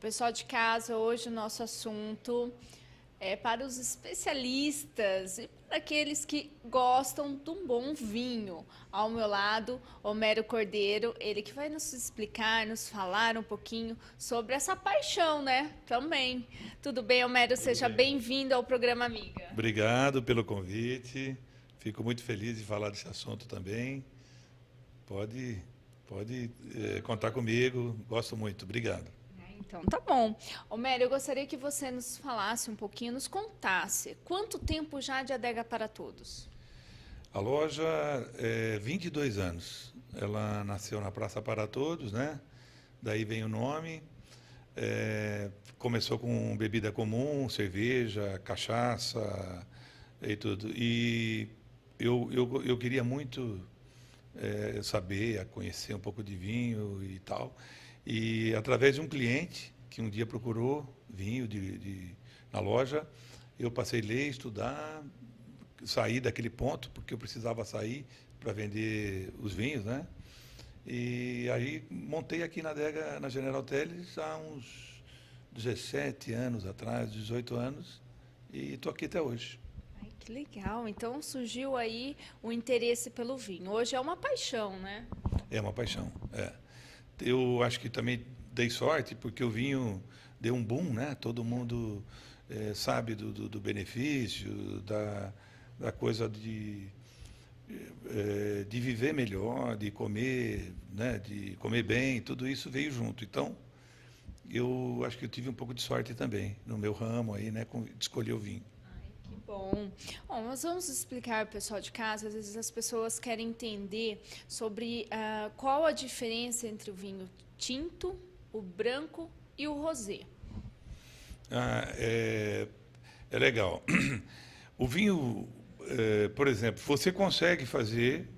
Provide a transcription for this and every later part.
pessoal de casa, hoje o nosso assunto é para os especialistas e para aqueles que gostam de um bom vinho. Ao meu lado, Homero Cordeiro, ele que vai nos explicar, nos falar um pouquinho sobre essa paixão, né? Também. Tudo bem, Homero? Tudo Seja bem. bem-vindo ao programa Amiga. Obrigado pelo convite. Fico muito feliz de falar desse assunto também. Pode, pode contar comigo. Gosto muito. Obrigado. Então, tá bom. Homero, eu gostaria que você nos falasse um pouquinho, nos contasse quanto tempo já de Adega para Todos? A loja é 22 anos. Ela nasceu na Praça para Todos, né? Daí vem o nome. Começou com bebida comum, cerveja, cachaça e tudo. E eu queria muito saber, conhecer um pouco de vinho e tal. E através de um cliente que um dia procurou vinho na loja, eu passei a ler, estudar, sair daquele ponto, porque eu precisava sair para vender os vinhos, né? E aí montei aqui na adega, na General Teles, há uns 17 anos atrás, 18 anos, e estou aqui até hoje. Ai, que legal. Então surgiu aí o interesse pelo vinho. Hoje é uma paixão, né? É uma paixão, é. Eu acho que também dei sorte, porque o vinho deu um boom, né? Todo mundo sabe do benefício, da coisa de viver melhor, de comer, né? De comer bem, tudo isso veio junto. Então, eu acho que eu tive um pouco de sorte também, no meu ramo aí, né? De escolher o vinho. Ai, que bom. Bom, nós vamos explicar para o pessoal de casa, às vezes as pessoas querem entender sobre qual a diferença entre o vinho tinto, o branco e o rosé. É legal. O vinho, por exemplo, você consegue fazer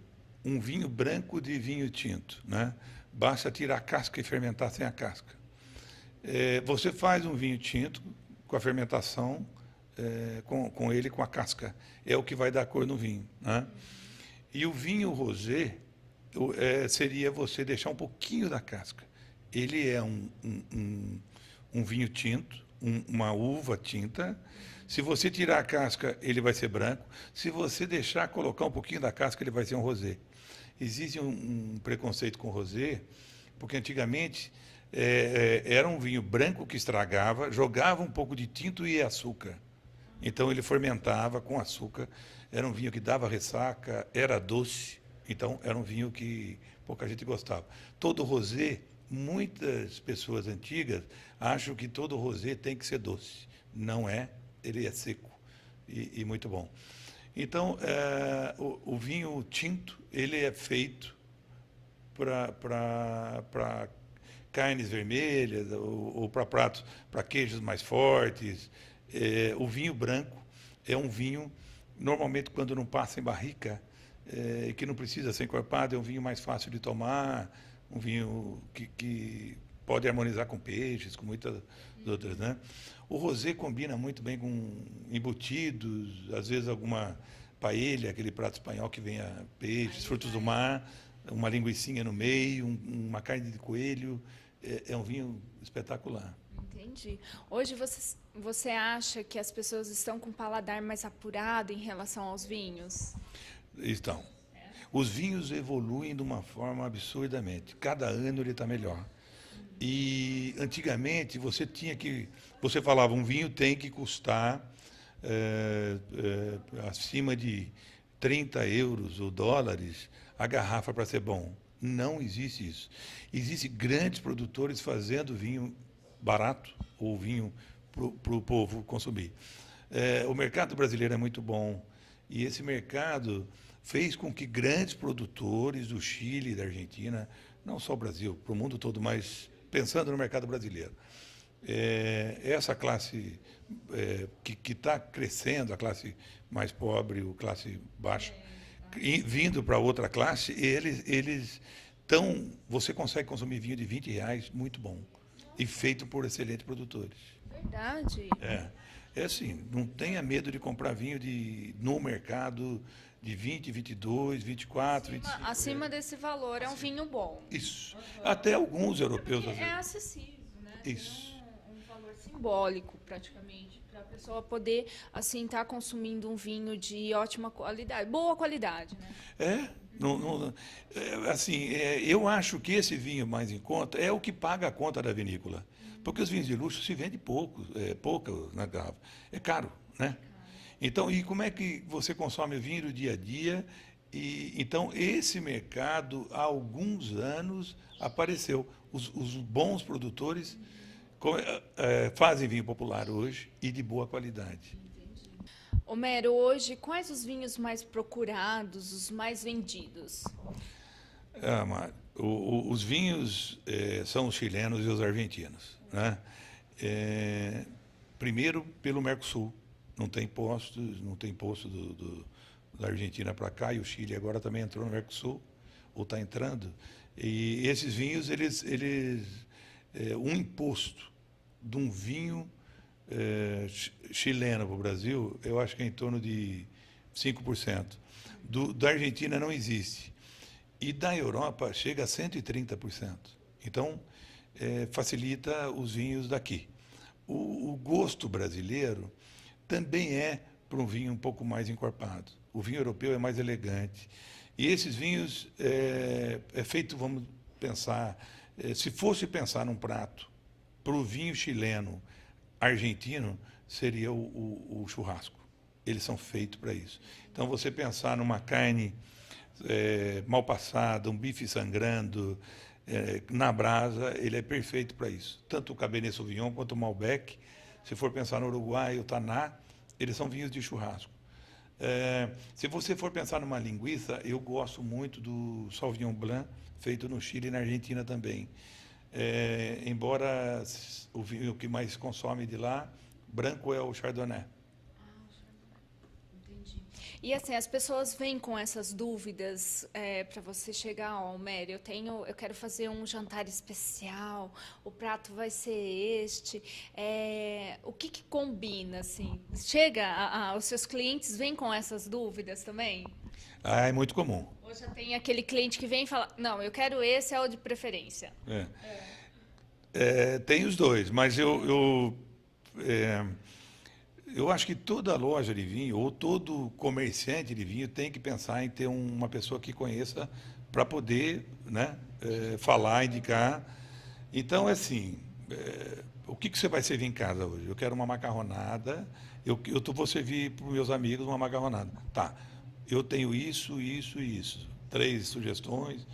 um vinho branco de vinho tinto, né? Basta tirar a casca e fermentar sem a casca. Você faz um vinho tinto com a fermentação, com ele com a casca. É o que vai dar cor no vinho, né? E o vinho rosé seria você deixar um pouquinho da casca. Ele é um vinho tinto, uma uva tinta. Se você tirar a casca, ele vai ser branco. Se você deixar colocar um pouquinho da casca, ele vai ser um rosé. Existe um preconceito com rosé, porque antigamente era um vinho branco que estragava, jogava um pouco de tinto e açúcar. Então ele fermentava com açúcar. Era um vinho que dava ressaca, era doce. Então era um vinho que pouca gente gostava. Todo rosé, muitas pessoas antigas acham que todo rosé tem que ser doce. Não é, ele é seco e muito bom. Então, o vinho tinto, ele é feito para carnes vermelhas ou para pratos, para queijos mais fortes. O vinho branco é um vinho, normalmente quando não passa em barrica, e que não precisa ser encorpado, é um vinho mais fácil de tomar, um vinho que pode harmonizar com peixes, com muitas outras, né? O rosé combina muito bem com embutidos, às vezes alguma paella, aquele prato espanhol que vem a peixes, frutos do mar, uma linguicinha no meio, uma carne de coelho. É um vinho espetacular. Entendi. Hoje você acha que as pessoas estão com o paladar mais apurado em relação aos vinhos? Então, os vinhos evoluem de uma forma absurdamente. Cada ano ele está melhor. E antigamente você falava, um vinho tem que custar acima de 30 euros ou dólares a garrafa para ser bom. Não existe isso. Existem grandes produtores fazendo vinho barato ou vinho para o povo consumir. O mercado brasileiro é muito bom. E esse mercado fez com que grandes produtores do Chile, da Argentina, não só o Brasil, para o mundo todo, mas pensando no mercado brasileiro, essa classe que está crescendo, a classe mais pobre, a classe baixa, vindo para outra classe, eles estão. Você consegue consumir vinho de R$ 20 muito bom e feito por excelentes produtores. Verdade. É assim, não tenha medo de comprar vinho no mercado de 20, 22, 24, 25. Acima desse valor é um vinho bom. Isso. Até alguns europeus às É vezes. acessível, né? Isso. simbólico, praticamente, para a pessoa poder, assim, estar consumindo um vinho de ótima qualidade, boa qualidade, né? Eu acho que esse vinho mais em conta é o que paga a conta da vinícola. Porque os vinhos de luxo se vende pouco na garrafa. É caro, né? Então, e como é que você consome vinho do dia a dia? E, então, esse mercado, há alguns anos, apareceu. Os bons produtores fazem vinho popular hoje e de boa qualidade. Homero, hoje, quais os vinhos mais procurados, os mais vendidos? Os vinhos são os chilenos e os argentinos, né? Primeiro, pelo Mercosul. Não tem imposto da Argentina para cá, e o Chile agora também entrou no Mercosul, ou está entrando. E esses vinhos, um imposto de um vinho chileno para o Brasil, eu acho que é em torno de 5%. Da Argentina não existe. E da Europa chega a 130%. Então, facilita os vinhos daqui. O gosto brasileiro também é para um vinho um pouco mais encorpado. O vinho europeu é mais elegante. E esses vinhos é feito, vamos pensar, se fosse pensar num prato para o vinho chileno, argentino, seria o churrasco. Eles são feitos para isso. Então, você pensar numa carne mal passada, um bife sangrando, na brasa, ele é perfeito para isso. Tanto o Cabernet Sauvignon quanto o Malbec, se for pensar no Uruguai, o Taná, eles são vinhos de churrasco. Se você for pensar numa linguiça, eu gosto muito do Sauvignon Blanc, feito no Chile e na Argentina também. Embora o vinho que mais consome de lá, branco é o Chardonnay. E assim, as pessoas vêm com essas dúvidas para você chegar, ó, Mary, eu quero fazer um jantar especial, o prato vai ser este. O que combina, assim? Os seus clientes vêm com essas dúvidas também? É muito comum. Ou já tem aquele cliente que vem e fala, não, eu quero esse, é o de preferência. Tem os dois, mas eu acho que toda loja de vinho ou todo comerciante de vinho tem que pensar em ter uma pessoa que conheça para poder, né, falar, indicar. Então, assim, o que você vai servir em casa hoje? Eu quero uma macarronada, vou servir para os meus amigos uma macarronada. Tá, eu tenho isso, isso e isso. 3 sugestões,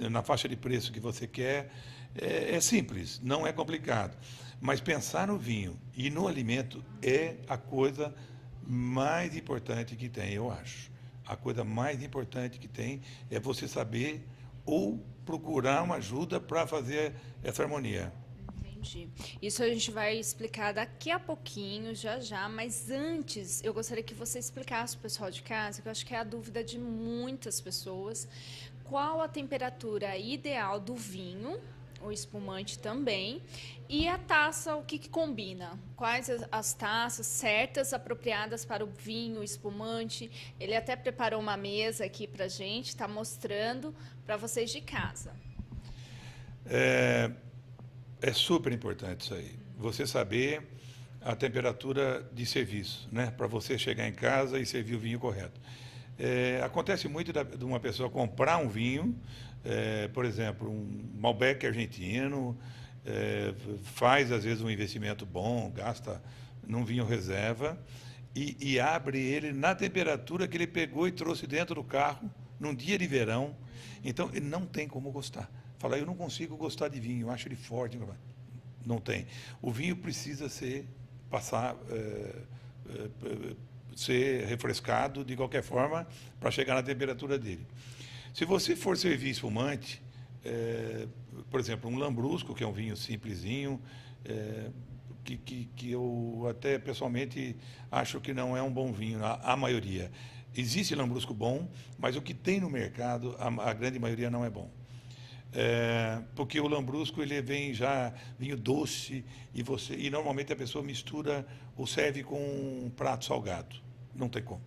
na faixa de preço que você quer. É simples, não é complicado. Mas pensar no vinho e no alimento é a coisa mais importante que tem, eu acho. A coisa mais importante que tem é você saber ou procurar uma ajuda para fazer essa harmonia. Entendi. Isso a gente vai explicar daqui a pouquinho, já já, mas antes eu gostaria que você explicasse para o pessoal de casa, que eu acho que é a dúvida de muitas pessoas, qual a temperatura ideal do vinho, o espumante também, e a taça, o que combina? Quais as taças certas, apropriadas para o vinho, o espumante? Ele até preparou uma mesa aqui para a gente, está mostrando para vocês de casa. É super importante isso aí. Você saber a temperatura de serviço, né? Para você chegar em casa e servir o vinho correto. Acontece muito de uma pessoa comprar um vinho, por exemplo, um Malbec argentino, faz às vezes um investimento bom, gasta num vinho reserva e abre ele na temperatura que ele pegou e trouxe dentro do carro num dia de verão. Então ele não tem como gostar. Fala, eu não consigo gostar de vinho, eu acho ele forte. Não tem. O vinho precisa ser refrescado de qualquer forma para chegar na temperatura dele. Se você for servir espumante, por exemplo, um Lambrusco, que é um vinho simplesinho, que eu até pessoalmente acho que não é um bom vinho, a maioria. Existe Lambrusco bom, mas o que tem no mercado, a grande maioria não é bom. Porque o Lambrusco ele vem já vinho doce e normalmente a pessoa mistura ou serve com um prato salgado. Não tem como.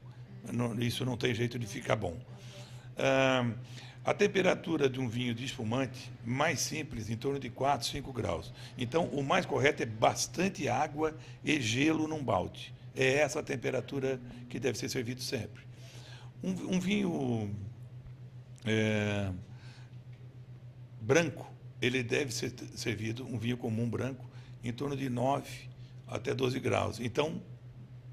Isso não tem jeito de ficar bom. A temperatura de um vinho de espumante, mais simples, em torno de 4, 5 graus. Então, o mais correto é bastante água e gelo num balde. É essa a temperatura que deve ser servido sempre. Um vinho branco, ele deve ser servido, um vinho comum branco, em torno de 9 até 12 graus. Então,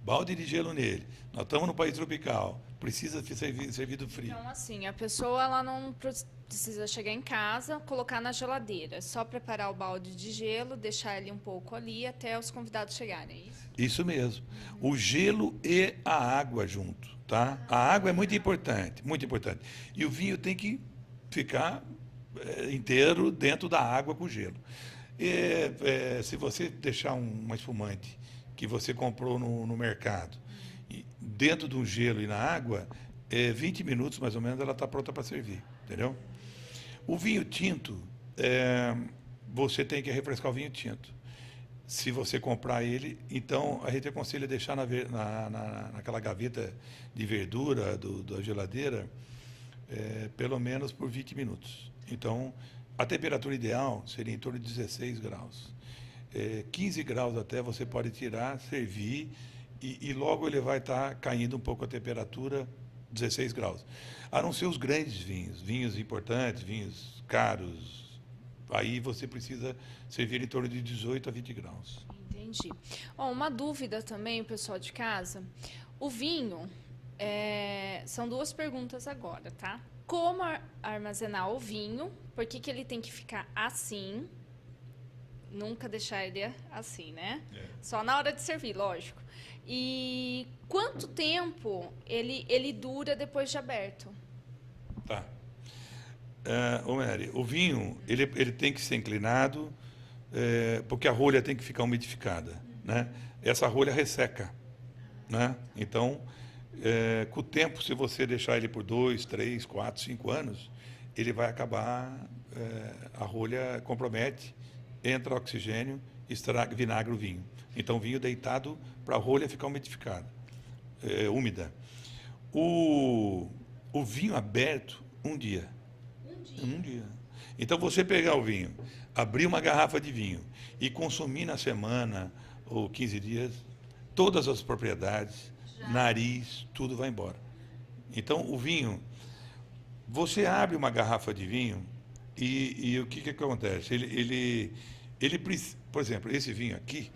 balde de gelo nele. Nós estamos no país tropical, precisa ser servido frio. Então, assim, a pessoa ela não precisa chegar em casa, colocar na geladeira. É só preparar o balde de gelo, deixar ele um pouco ali até os convidados chegarem. É isso? Isso mesmo. O gelo e a água junto, tá? A água é muito importante, muito importante. E o vinho tem que ficar inteiro dentro da água com gelo. Se você deixar uma espumante que você comprou no mercado dentro do gelo e na água, 20 minutos mais ou menos ela está pronta para servir, entendeu? O vinho tinto, você tem que refrescar o vinho tinto. Se você comprar ele, então a gente aconselha deixar naquela gaveta de verdura da geladeira pelo menos por 20 minutos. Então, a temperatura ideal seria em torno de 16 graus. 15 graus até você pode tirar, servir, e logo ele vai estar caindo um pouco a temperatura, 16 graus. A não ser os grandes vinhos, vinhos importantes, vinhos caros, aí você precisa servir em torno de 18 a 20 graus. Entendi. Ó, uma dúvida também, pessoal de casa. O vinho, são duas perguntas agora, tá? Como armazenar o vinho? Por que ele tem que ficar assim? Nunca deixar ele assim, né? Só na hora de servir, lógico. E quanto tempo ele dura depois de aberto? Tá. Mary, o vinho ele tem que ser inclinado, porque a rolha tem que ficar umidificada, né? Essa rolha resseca, né? Então, com o tempo, se você deixar ele por 2, 3, 4, 5 anos, ele vai acabar, a rolha compromete, entra oxigênio, estraga, vinagra o vinho. Então, o vinho deitado para a rolha ficar umidificada, úmida. O vinho aberto, um dia. Um dia. Então, você pegar o vinho, abrir uma garrafa de vinho e consumir na semana ou 15 dias, todas as propriedades, nariz, tudo vai embora. Então, o vinho, você abre uma garrafa de vinho e o que acontece? Por exemplo, esse vinho aqui,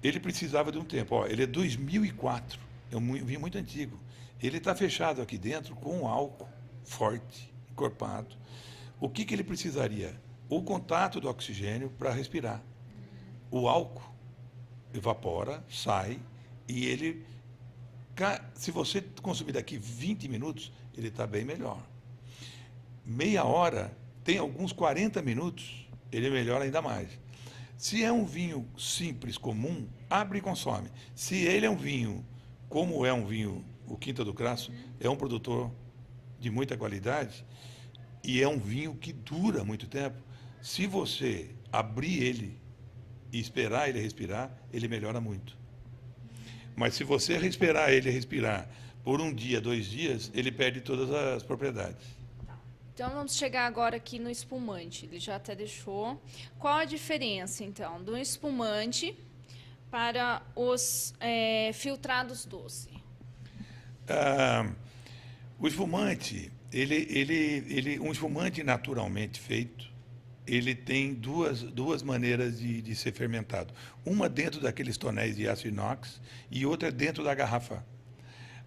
ele precisava de um tempo. Ó, ele é 2004, é um vinho muito antigo. Ele está fechado aqui dentro com álcool forte, encorpado. O que ele precisaria? O contato do oxigênio para respirar. O álcool evapora, sai, e ele, se você consumir daqui 20 minutos, ele está bem melhor. Meia hora, tem alguns 40 minutos, ele melhora ainda mais. Se é um vinho simples, comum, abre e consome. Se ele é um vinho, como é um vinho, o Quinta do Crasso, é um produtor de muita qualidade, e é um vinho que dura muito tempo, se você abrir ele e esperar ele respirar, ele melhora muito. Mas se você respirar por um dia, 2 dias, ele perde todas as propriedades. Então, vamos chegar agora aqui no espumante. Ele já até deixou. Qual a diferença, então, do espumante para os filtrados doce? O espumante, um espumante naturalmente feito, ele tem duas maneiras de ser fermentado. Uma dentro daqueles tonéis de aço inox e outra dentro da garrafa.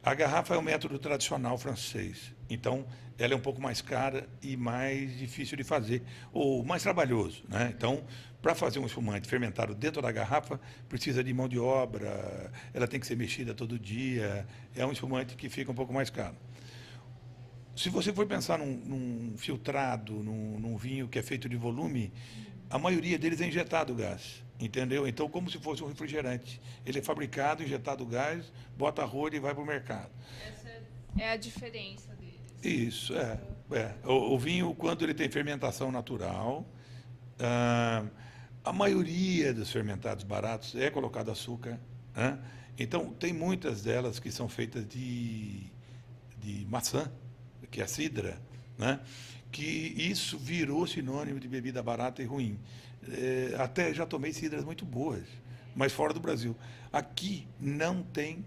A garrafa é o método tradicional francês. Então, ela é um pouco mais cara e mais difícil de fazer, ou mais trabalhoso, né? Então, para fazer um espumante fermentado dentro da garrafa, precisa de mão de obra, ela tem que ser mexida todo dia, é um espumante que fica um pouco mais caro. Se você for pensar num filtrado, num vinho que é feito de volume, a maioria deles é injetado gás, entendeu? Então, como se fosse um refrigerante. Ele é fabricado, injetado gás, bota a rolha e vai para o mercado. Essa é a diferença deles. Isso, O vinho, quando ele tem fermentação natural, a maioria dos fermentados baratos é colocado açúcar, né? Então, tem muitas delas que são feitas de maçã, que é a cidra, né? que isso virou sinônimo de bebida barata e ruim. Até já tomei cidras muito boas, mas fora do Brasil. Aqui não tem,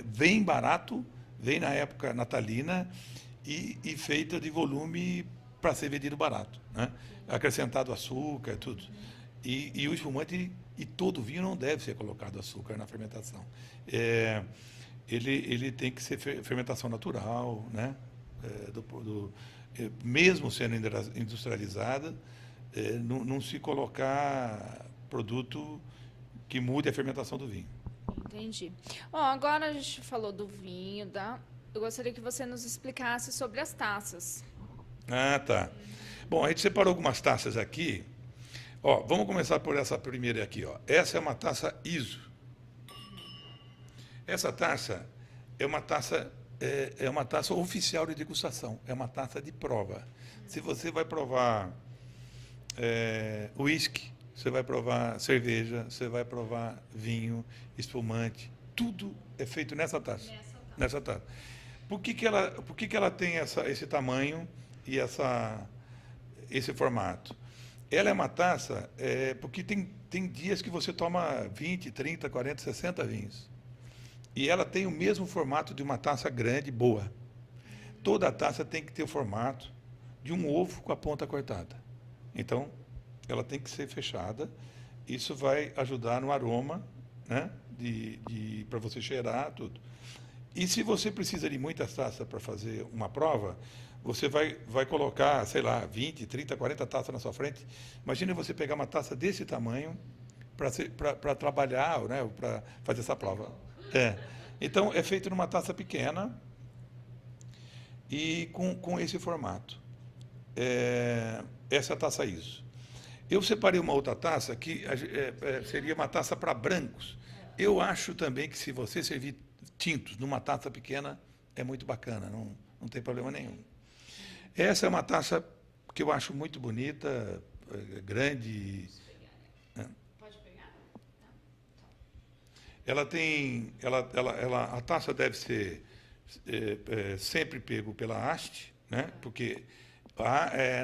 vem barato, vem na época natalina e feita de volume para ser vendido barato, né? Acrescentado açúcar, tudo. E o espumante, e todo vinho não deve ser colocado açúcar na fermentação. Ele tem que ser fermentação natural, né? Mesmo sendo industrializada, não se colocar produto que mude a fermentação do vinho. Entendi. Bom, agora a gente falou do vinho, eu gostaria que você nos explicasse sobre as taças. Ah, tá. Bom, a gente separou algumas taças aqui. Ó, vamos começar por essa primeira aqui, ó. Essa é uma taça ISO. Essa taça é uma taça oficial de degustação, é uma taça de prova. Se você vai provar uísque, você vai provar cerveja, você vai provar vinho, espumante, tudo é feito nessa taça. Nessa taça. Por que ela tem esse tamanho e esse formato? Ela é uma taça porque tem dias que você toma 20, 30, 40, 60 vinhos. E ela tem o mesmo formato de uma taça grande, boa. Toda taça tem que ter o formato de um ovo com a ponta cortada. Então, ela tem que ser fechada. Isso vai ajudar no aroma, né? Para você cheirar, tudo. E se você precisa de muitas taças para fazer uma prova, você vai colocar, sei lá, 20, 30, 40 taças na sua frente. Imagine você pegar uma taça desse tamanho para trabalhar, né? Para fazer essa prova. Então, é feito numa taça pequena e com esse formato. Essa taça ISO. Eu separei uma outra taça que seria uma taça para brancos. Eu acho também que se você servir tintos numa taça pequena, é muito bacana, não tem problema nenhum. Essa é uma taça que eu acho muito bonita, grande. Pode pegar? A taça deve ser sempre pego pela haste, né? Porque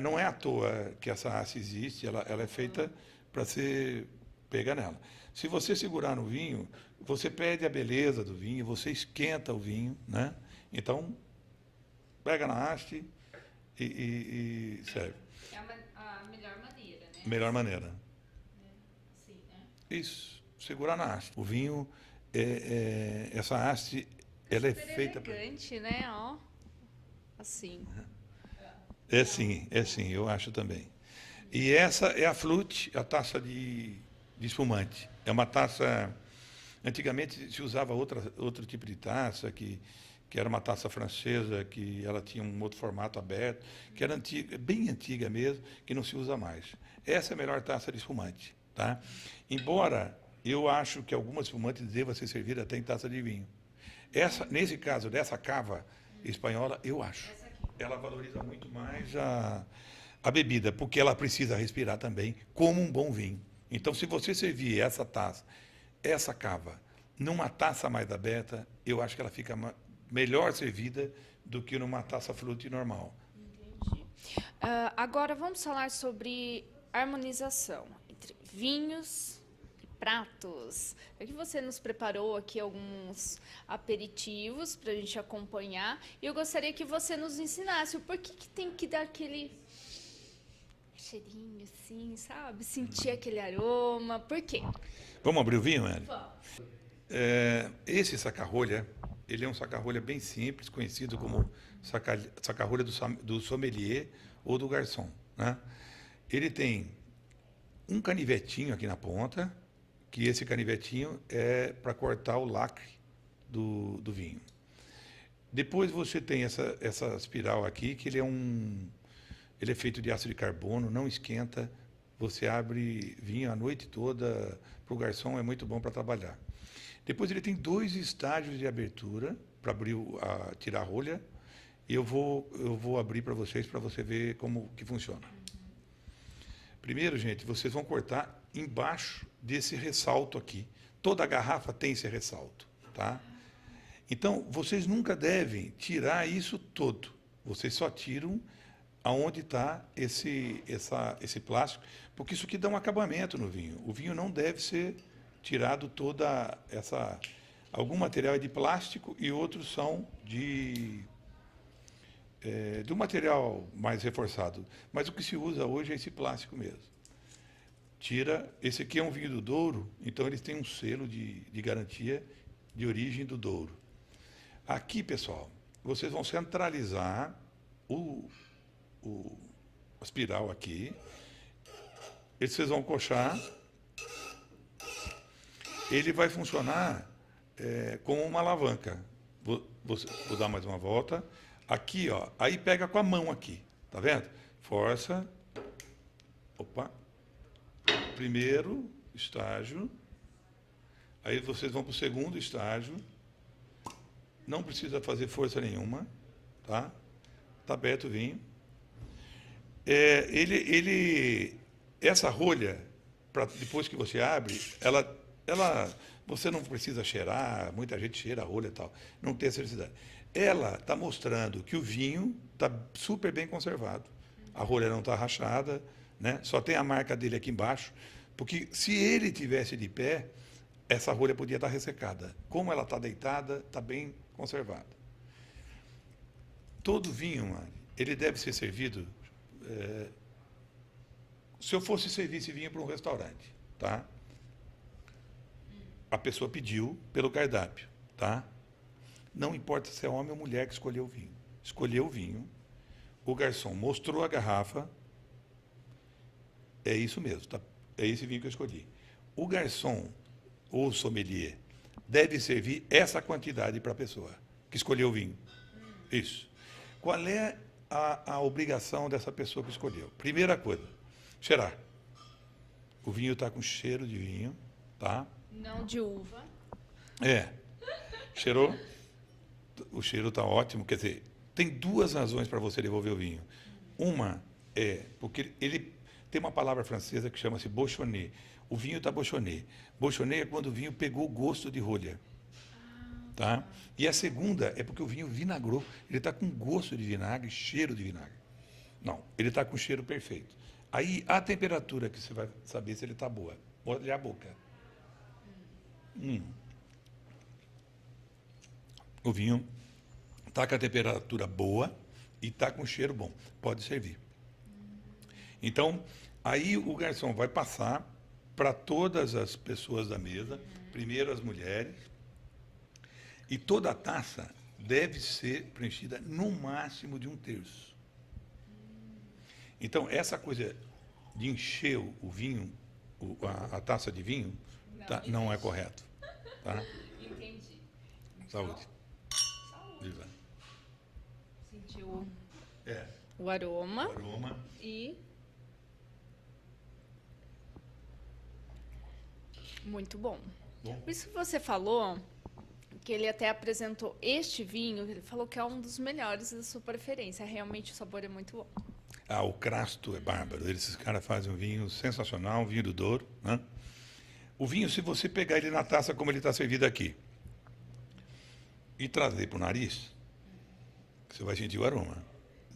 não é à toa que essa haste existe, ela é feita para você pegar nela. Se você segurar no vinho, você perde a beleza do vinho, você esquenta o vinho, né? Então, pega na haste e serve. É a melhor maneira, né? Melhor maneira. Sim, né? Isso, segurar na haste. O vinho, essa haste, ela é feita para... elegante, né? Ó, assim. É sim, eu acho também. E essa é a flute, a taça de espumante. É uma taça... Antigamente se usava outro tipo de taça, que era uma taça francesa, que ela tinha um outro formato aberto, que era antiga, bem antiga mesmo, que não se usa mais. Essa é a melhor taça de espumante, tá? Embora eu acho que algumas espumantes devam ser servidas até em taça de vinho. Nesse caso, dessa cava espanhola, eu acho. Ela valoriza muito mais a bebida, porque ela precisa respirar também, como um bom vinho. Então, se você servir essa taça, essa cava, numa taça mais aberta, eu acho que ela fica melhor servida do que numa taça flute normal. Entendi. Agora vamos falar sobre harmonização entre vinhos e pratos. Aqui você nos preparou aqui alguns aperitivos para a gente acompanhar e eu gostaria que você nos ensinasse o porquê que tem que dar aquele cheirinho assim, sabe? Sentir aquele aroma. Por quê? Vamos abrir o vinho, Hélio? Vamos. Esse saca-rolha, ele é um saca-rolha bem simples, conhecido como saca-rolha do sommelier ou do garçom, né? Ele tem um canivetinho aqui na ponta, que esse canivetinho é para cortar o lacre do vinho. Depois você tem essa espiral aqui, que ele é feito de ácido de carbono, não esquenta. Você abre vinho a noite toda, para o garçom é muito bom para trabalhar. Depois ele tem 2 estágios de abertura para tirar a rolha. E eu vou abrir para você ver como que funciona. Primeiro, gente, vocês vão cortar embaixo desse ressalto aqui. Toda a garrafa tem esse ressalto, tá? Então, vocês nunca devem tirar isso todo. Vocês só tiram aonde está esse plástico, porque isso aqui dá um acabamento no vinho. O vinho não deve ser tirado toda essa... Algum material é de plástico e outros são de um material mais reforçado. Mas o que se usa hoje é esse plástico mesmo. Tira, esse aqui é um vinho do Douro, então eles têm um selo de garantia de origem do Douro. Aqui, pessoal, vocês vão centralizar a espiral aqui, vocês vão coxar, ele vai funcionar como uma alavanca. Vou dar mais uma volta. Aqui, ó, aí pega com a mão aqui, tá vendo? Força. Opa. Primeiro estágio. Aí vocês vão para o segundo estágio. Não precisa fazer força nenhuma, tá? Tá aberto o vinho. Essa rolha, depois que você abre, você não precisa cheirar, muita gente cheira a rolha e tal, não tem essa necessidade. Ela está mostrando que o vinho está super bem conservado. A rolha não está rachada, né? Só tem a marca dele aqui embaixo, porque se ele tivesse de pé, essa rolha podia estar ressecada. Como ela está deitada, está bem conservada. Todo vinho, Mari, ele deve ser servido... se eu fosse servir esse vinho para um restaurante, tá? A pessoa pediu pelo cardápio, tá? Não importa se é homem ou mulher que escolheu o vinho. Escolheu o vinho, o garçom mostrou a garrafa, é isso mesmo, tá? É esse vinho que eu escolhi. O garçom ou o sommelier deve servir essa quantidade para a pessoa que escolheu o vinho. Isso. Qual é a obrigação dessa pessoa que escolheu? Primeira coisa, cheirar. O vinho está com cheiro de vinho, tá? Não de uva. Cheirou? O cheiro está ótimo. Quer dizer, tem duas razões para você devolver o vinho. Uma é porque ele tem uma palavra francesa que chama-se bochonné. O vinho está bochonné. Bochonné é quando o vinho pegou o gosto de rolha. Tá? E a segunda é porque o vinho vinagrou. Ele está com gosto de vinagre, cheiro de vinagre. Não, ele está com cheiro perfeito. Aí, a temperatura que você vai saber se ele está boa. Olha a boca. O vinho está com a temperatura boa e está com cheiro bom. Pode servir. Então, aí o garçom vai passar para todas as pessoas da mesa, primeiro as mulheres, e toda a taça deve ser preenchida no máximo de 1/3. Então, essa coisa de encher o vinho, a taça de vinho, não é correto. Tá? Entendi. Saúde. Saúde. Viva. Sentiu o aroma. O aroma. E... muito bom. Isso que você falou, que ele até apresentou este vinho, ele falou que é um dos melhores da sua preferência. Realmente o sabor é muito bom. O Crasto é bárbaro. Esses caras fazem um vinho sensacional, um vinho do Douro, né? O vinho, se você pegar ele na taça como ele está servido aqui e trazer para o nariz, você vai sentir o aroma.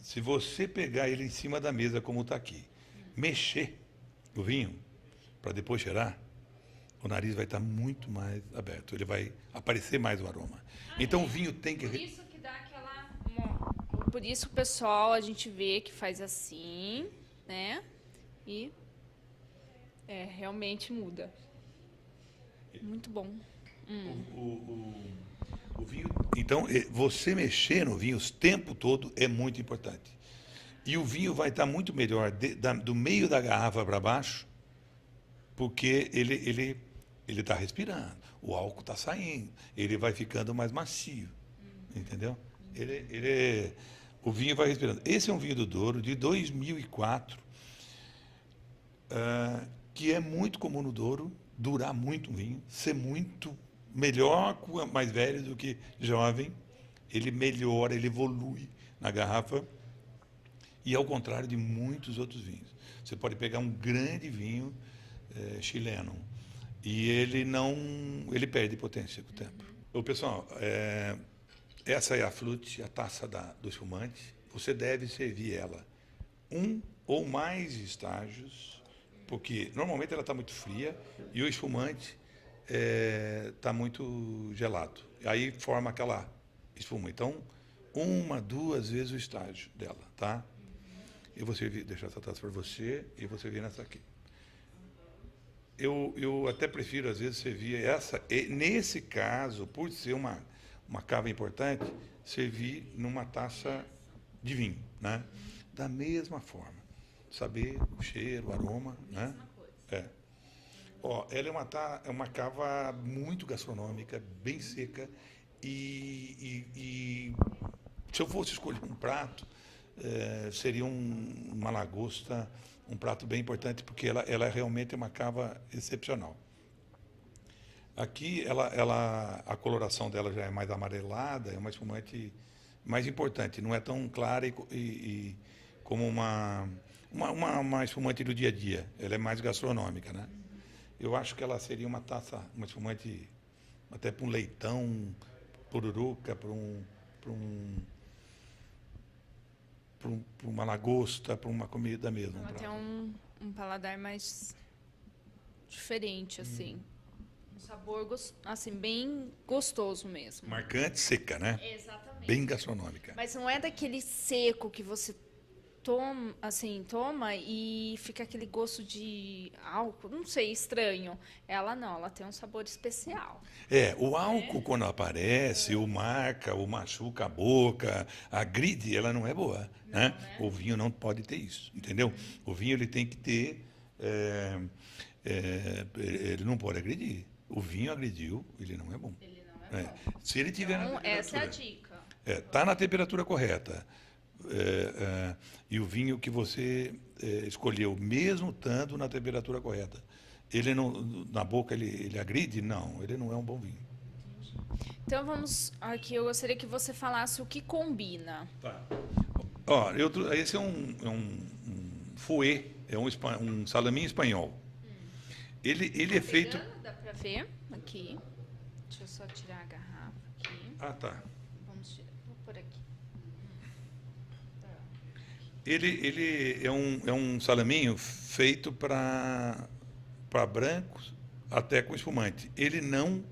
Se você pegar ele em cima da mesa como está aqui, mexer o vinho para depois cheirar, o nariz vai estar muito mais aberto. Ele vai aparecer mais o aroma. Então o vinho tem que... Por isso que dá aquela... Por isso, pessoal, a gente vê que faz assim, né? E realmente muda. Muito bom. O vinho... Então, você mexer no vinho o tempo todo é muito importante. E o vinho vai estar muito melhor do meio da garrafa para baixo, porque ele está respirando, o álcool está saindo, ele vai ficando mais macio, entendeu? O vinho vai respirando. Esse é um vinho do Douro, de 2004, que é muito comum no Douro, durar muito um vinho, ser muito melhor mais velho do que jovem, ele melhora, ele evolui na garrafa, e ao contrário de muitos outros vinhos. Você pode pegar um grande vinho chileno, e ele perde potência com o tempo. Pessoal, essa é a flute, a taça do espumante. Você deve servir ela um ou mais estágios, porque normalmente ela está muito fria e o espumante está muito gelado. Aí forma aquela espuma. Então, uma, duas vezes o estágio dela, tá? E você deixar essa taça para você e você vir nessa aqui. Eu até prefiro, às vezes, servir essa. E, nesse caso, por ser uma cava importante, servir numa taça de vinho, né? Da mesma forma. Saber o cheiro, o aroma, né? É. Ó, ela é uma cava muito gastronômica, bem seca. E se eu fosse escolher um prato, seria uma lagosta, um prato bem importante, porque ela realmente é uma cava excepcional. Aqui, a coloração dela já é mais amarelada, é uma espumante mais importante, não é tão clara como uma espumante do dia a dia. Ela é mais gastronômica, né? Eu acho que ela seria uma taça, uma espumante até para um leitão, pururuca, para uma lagosta, para uma comida mesmo. Ela tem um paladar mais diferente, assim. Um sabor, assim, bem gostoso mesmo. Marcante, seca, né? Exatamente. Bem gastronômica. Mas não é daquele seco que você toma e fica aquele gosto de álcool, não sei, estranho. Ela não, ela tem um sabor especial. O álcool quando aparece, o marca, o machuca a boca, agride, ela não é boa, né? O vinho não pode ter isso, entendeu? O vinho ele tem que ter, ele não pode agredir. O vinho agrediu, ele não é bom. Ele não é bom. Se ele tiver na Então, temperatura, essa é a dica. Tá na temperatura correta. E o vinho que você escolheu, mesmo estando na temperatura correta, ele não, na boca ele agride? Não, ele não é um bom vinho. Então vamos aqui, eu gostaria que você falasse o que combina. Tá. Ó, esse é um fouet, é um salaminho espanhol. Ele é feito... Dá pra ver aqui. Deixa eu só tirar a garrafa aqui. Ah, tá. Vamos tirar, vou por aqui. Ele é um salaminho feito para brancos até com espumante. Ele não...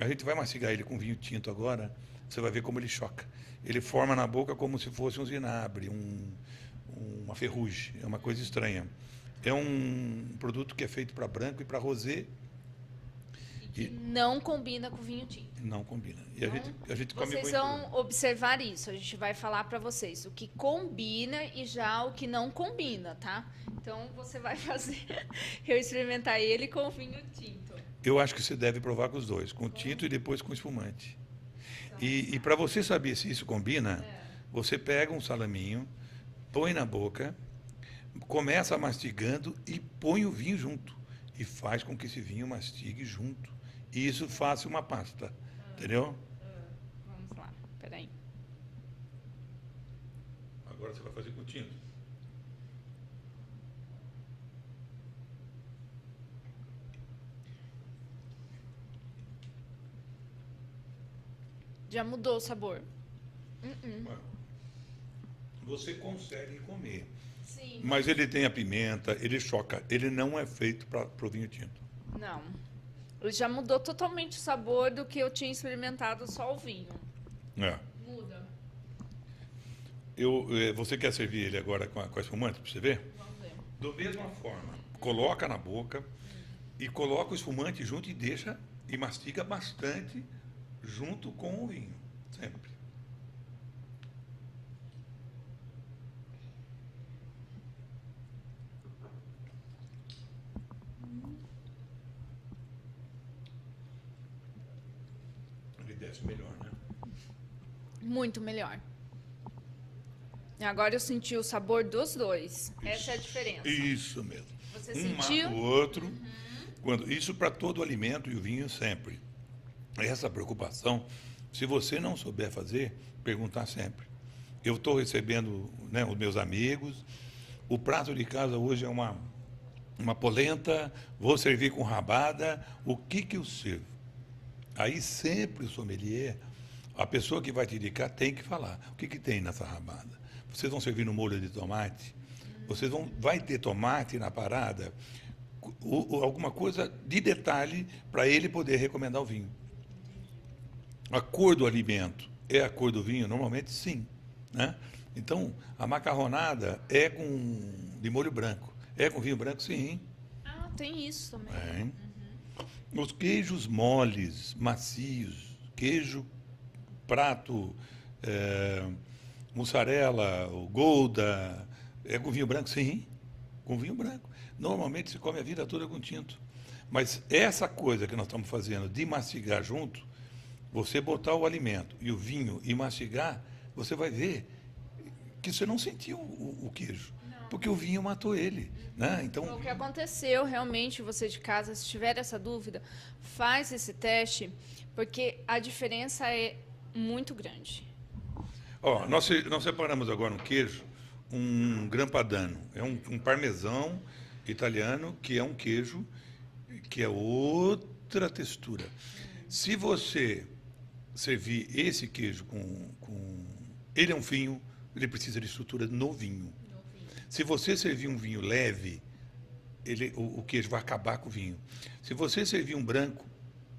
A gente vai mastigar ele com vinho tinto agora, você vai ver como ele choca. Ele forma na boca como se fosse um zinabre, uma ferrugem. É uma coisa estranha. É um produto que é feito para branco e para rosé. E não combina com vinho tinto. Não combina. E a gente come Vocês vão observar isso. A gente vai falar para vocês o que combina e já o que não combina, tá? Então você vai fazer eu experimentar ele com vinho tinto. Eu acho que você deve provar com os dois, com tinto e depois com espumante. E para você saber se isso combina, você pega um salaminho, põe na boca, começa mastigando e põe o vinho junto. E faz com que esse vinho mastigue junto. E isso faça uma pasta. Entendeu? Vamos lá, peraí. Agora você vai fazer com tinto. Já mudou o sabor. Você consegue comer. Sim. Mas ele tem a pimenta, ele choca. Ele não é feito para o vinho tinto. Não. Ele já mudou totalmente o sabor do que eu tinha experimentado só o vinho. Muda. Você quer servir ele agora com a espumante para você ver? Vamos ver. Da mesma forma, coloca na boca e coloca o espumante junto e deixa e mastiga bastante junto com o vinho, sempre. Ele desce melhor, né? Muito melhor. Agora eu senti o sabor dos dois. Essa é a diferença. Isso mesmo. Você Um sentiu? mata o outro. Isso para todo alimento e o vinho sempre. Essa preocupação, se você não souber fazer, perguntar sempre. Eu estou recebendo, né, os meus amigos. O prato de casa hoje é uma polenta, vou servir com rabada. O que eu sirvo? Aí sempre o sommelier, a pessoa que vai te indicar, tem que falar. O que tem nessa rabada? Vocês vão servir no molho de tomate? vai ter tomate na parada, alguma coisa de detalhe para ele poder recomendar o vinho. A cor do alimento é a cor do vinho? Normalmente, sim. Né? Então, a macarronada é de molho branco. É com vinho branco? Sim. Ah, tem isso também. Os queijos moles, macios, queijo, prato, mussarela, o Gouda, é com vinho branco? Sim, com vinho branco. Normalmente se come a vida toda com tinto. Mas essa coisa que nós estamos fazendo de mastigar junto, você botar o alimento e o vinho e mastigar, você vai ver que você não sentiu o queijo. Porque o vinho matou ele. Né? Então, O que aconteceu realmente, você de casa, se tiver essa dúvida, faz esse teste, porque a diferença é muito grande. ó, nós separamos agora um queijo, um Gran Padano. É um parmesão italiano, que é um queijo que é outra textura. Se você servir esse queijo ele é um vinho, ele precisa de estrutura no vinho. Se você servir um vinho leve, o queijo vai acabar com o vinho. Se você servir um branco,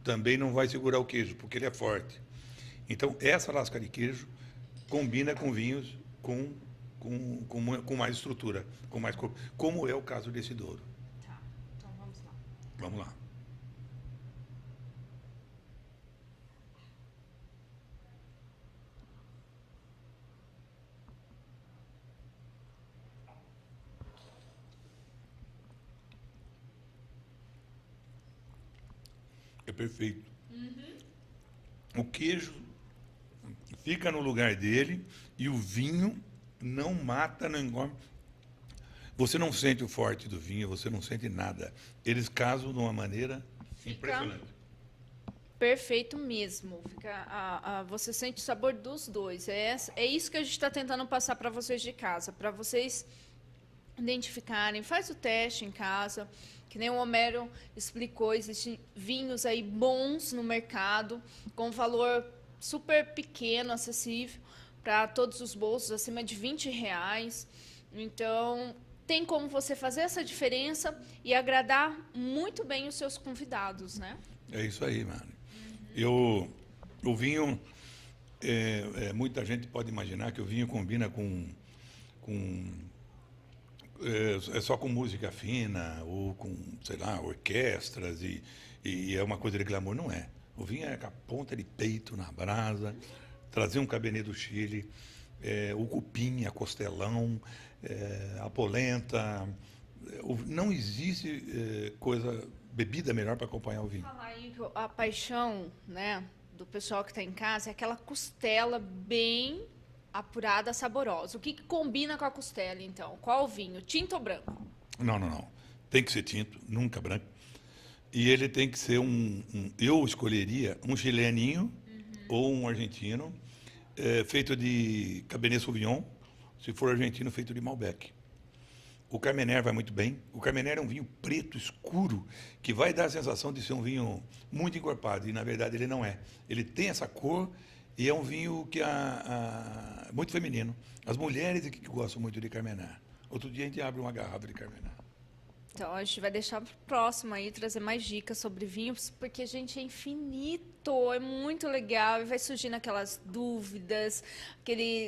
também não vai segurar o queijo, porque ele é forte. Então, essa lasca de queijo combina com vinhos com mais estrutura, com mais corpo, como é o caso desse Douro. Tá, então vamos lá. Vamos lá. É perfeito. O queijo fica no lugar dele e o vinho não mata, não engorda. Você não sente o forte do vinho, você não sente nada. Eles casam de uma maneira impressionante. Perfeito mesmo. Você sente o sabor dos dois. É isso que a gente está tentando passar para vocês de casa, para vocês identificarem. Faz o teste em casa, que nem o Homero explicou, existem vinhos aí bons no mercado, com valor super pequeno, acessível para todos os bolsos, acima de R$ 20. Então, tem como você fazer essa diferença e agradar muito bem os seus convidados, né? É isso aí, mano. O vinho, muita gente pode imaginar que o vinho combina só com música fina ou com, sei lá, orquestras e é uma coisa de glamour. Não é. O vinho é com a ponta de peito na brasa, trazer um Cabernet do Chile, o cupim, a costelão, a polenta. Não existe bebida melhor para acompanhar o vinho. Falar aí que a paixão, né, do pessoal que está em casa é aquela costela bem apurada, saborosa. O que combina com a costela, então? Qual o vinho? Tinto ou branco? Não. Tem que ser tinto, nunca branco. E ele tem que ser eu escolheria um chileninho ou um argentino, feito de Cabernet Sauvignon, se for argentino, feito de Malbec. O Carmener vai muito bem. O Carmener é um vinho preto, escuro, que vai dar a sensação de ser um vinho muito encorpado, e na verdade ele não é. Ele tem essa cor e é um vinho que muito feminino. As mulheres que gostam muito de Carmener. Outro dia a gente abre uma garrafa de Carmener. Então, a gente vai deixar para o próximo aí, trazer mais dicas sobre vinhos, porque, gente, é infinito, é muito legal, e vai surgindo aquelas dúvidas,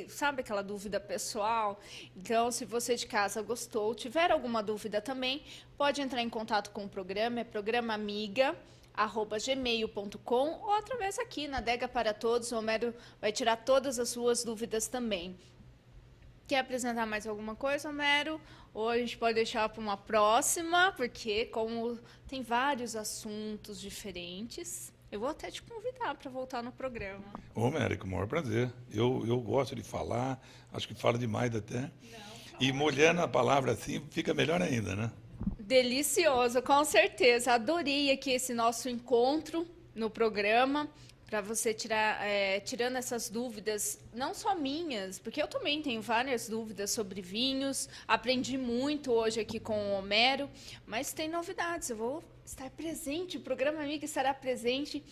sabe aquela dúvida pessoal? Então, se você de casa gostou, tiver alguma dúvida também, pode entrar em contato com o programa, é programaamiga@gmail.com ou através aqui na Adega para Todos, o Homero vai tirar todas as suas dúvidas também. Quer apresentar mais alguma coisa, Homero? Ou a gente pode deixar para uma próxima, porque como tem vários assuntos diferentes, eu vou até te convidar para voltar no programa. Ô, Homero, com o maior prazer. Eu gosto de falar, acho que falo demais até. E molhando a palavra assim, fica melhor ainda, né? Delicioso, com certeza. Adorei aqui esse nosso encontro no programa, para você tirando essas dúvidas, não só minhas, porque eu também tenho várias dúvidas sobre vinhos, aprendi muito hoje aqui com o Homero, mas tem novidades, eu vou estar presente, o programa Amiga estará presente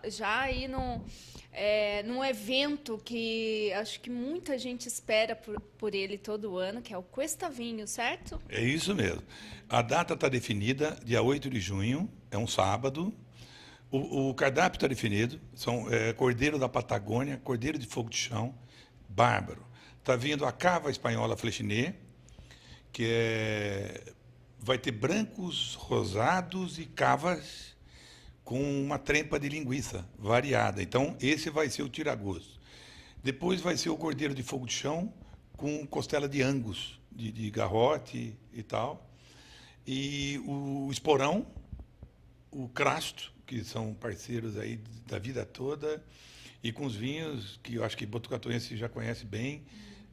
já aí num evento que acho que muita gente espera por ele todo ano, que é o Cuesta Vinho, certo? É isso mesmo. A data está definida, dia 8 de junho, é um sábado. O cardápio está definido, são cordeiro da Patagônia, cordeiro de fogo de chão, bárbaro. Está vindo a cava espanhola Flechinet, vai ter brancos, rosados e cavas com uma trempa de linguiça variada. Então, esse vai ser o tira-gosto. Depois vai ser o cordeiro de fogo de chão com costela de Angus, de garrote e tal. E o esporão, o crasto, que são parceiros aí da vida toda, e com os vinhos que eu acho que Botucatuense já conhece bem,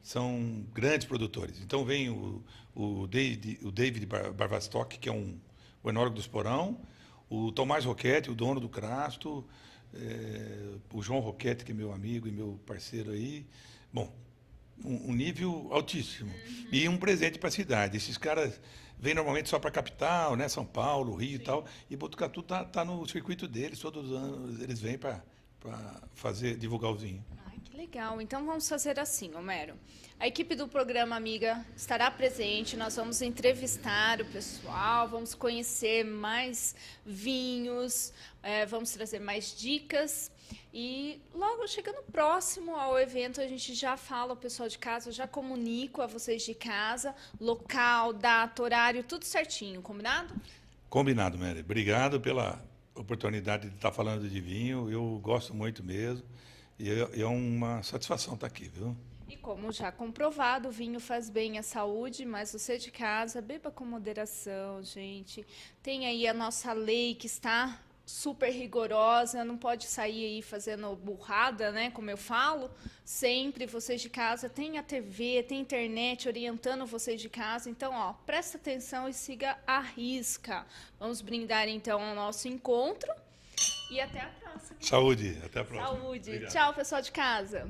são grandes produtores. Então vem o David Barvastock, que é o enólogo do esporão, o Tomás Roquette, o dono do Crasto, o João Roquette, que é meu amigo e meu parceiro aí. Bom, um nível altíssimo. E um presente para a cidade. Esses caras vêm normalmente só para a capital, né? São Paulo, Rio e tal, e Botucatu tá no circuito deles, todos os anos eles vêm para divulgar o vinho. Ai, que legal. Então vamos fazer assim, Homero. A equipe do programa Amiga estará presente, nós vamos entrevistar o pessoal, vamos conhecer mais vinhos, vamos trazer mais dicas. E logo chegando próximo ao evento, a gente já fala ao pessoal de casa, já comunico a vocês de casa, local, data, horário, tudo certinho, combinado? Combinado, Mary. Obrigado pela oportunidade de estar falando de vinho. Eu gosto muito mesmo. E é uma satisfação estar aqui, viu? E como já comprovado, o vinho faz bem à saúde, mas você de casa, beba com moderação, gente. Tem aí a nossa lei que está super rigorosa, não pode sair aí fazendo burrada, né, como eu falo. Sempre vocês de casa, tem a TV, tem internet orientando vocês de casa. Então, ó, presta atenção e siga a risca. Vamos brindar então ao nosso encontro e até a próxima. Saúde, até a próxima. Saúde. Obrigado. Tchau, pessoal de casa.